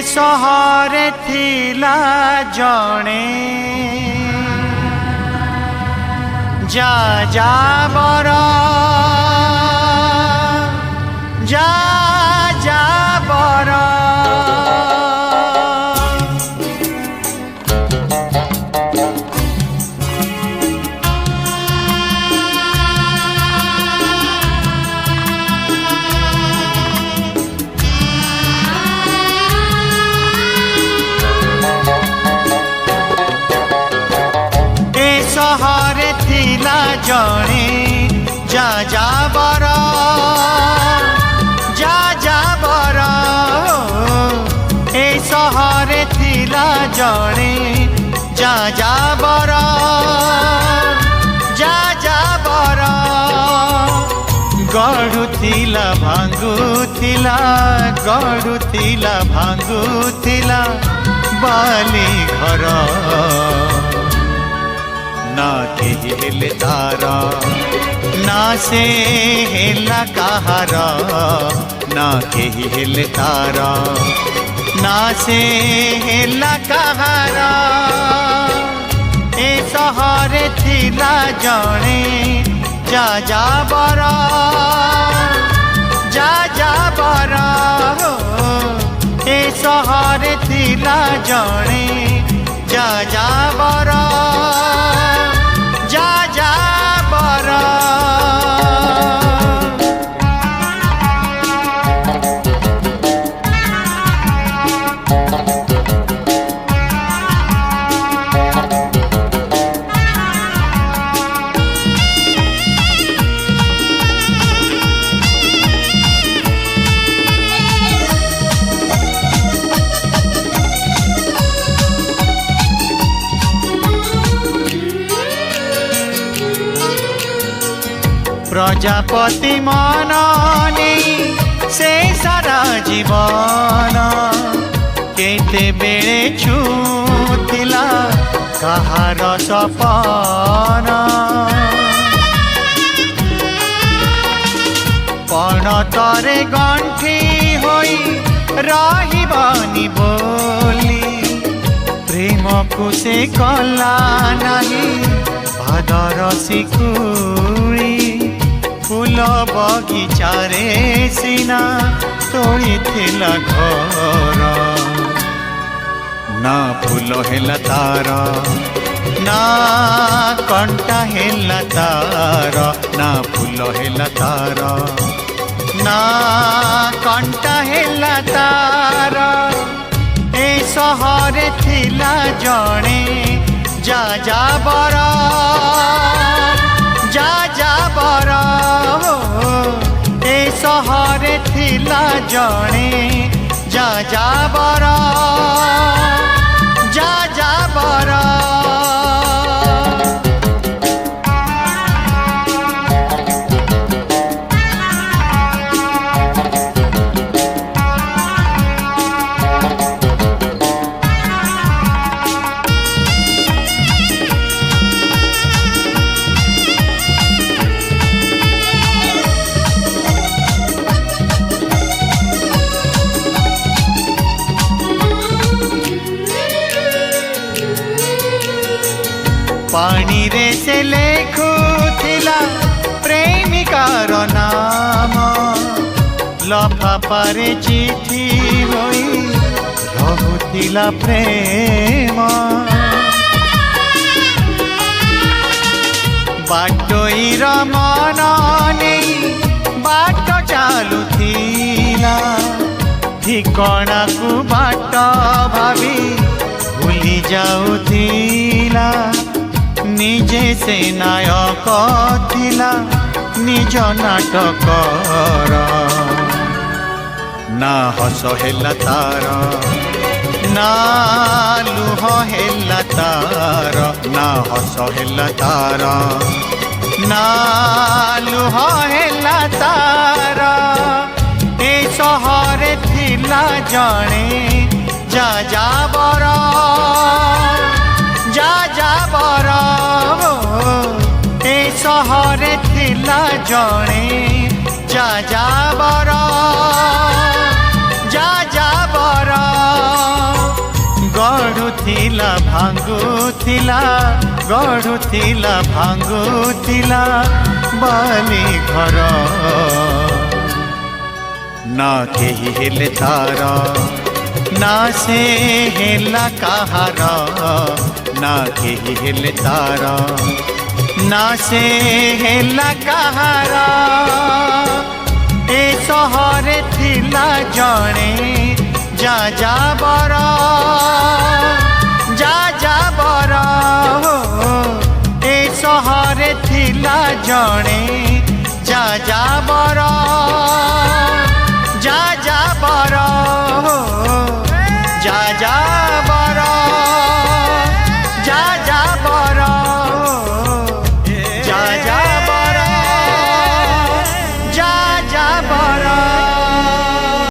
सहरे थिला जणे जा जा बर जा जा बर सहरे थिला जणे जा जा बर जा जा बर ए सहरे थिला जणे जा जा बर जा जा बर गढ़ुथिला भांगुथिला गढ़ुथिला भांगुथिला बाली घर ना केही हेले तारा ना से हेला कहारा ना केही हेले तारा ना से हेला कहारा ए सहरे थिला जणे जा जा बर जा जा बर ए सहरे थिला जणे जा जा बर जा जा बर प्रजापति मननी से सारा जीवन केते बेले छुथिला कहार सपन पणतरे गंठी होई रहिबनी बोली प्रेम को से कला नहीं भादर सिकुड़ी फूल बगीचारे सीना तोड़ी थिला घर ना फूल हेला तार ना कंटा हेला तार ना फूल हेला तार ना कंटा हेला तार ए सहरे थिला जणे जा जा बर जा जा बर ए सहरे थिला जणे जा जा बर जा जा बर पानी रे से लेखुथिला प्रेमिकार नाम लफाफारे चिठी होई रहुथिला प्रेम बाटोईर मन नहीं बाट चालुथिला ठिकणा को बाट भावी भूली जाउथिला निजे से नायक थिला निज नाटकर ना हस हेला तार ना लुह हेला तार ना हस हेला तार ना लुह हेला तार ए सहरे थिला जणे जा जा बर जा जा बर ए सहरे थिला जणे जा जा बर जा जा बर। ଭାଙ୍ଗୁଥିଲା ଗଢୁଥିଲା ଭାଙ୍ଗୁଥିଲା ବାଲି ଘର ନା କେହି ହେଲେ ତାର ना से हेला कहार ना केही हेले तार ना से हेला कहार ए सहरे थिला जणे जा जा बर ए सहरे थिला जणे जा जा बर जा जा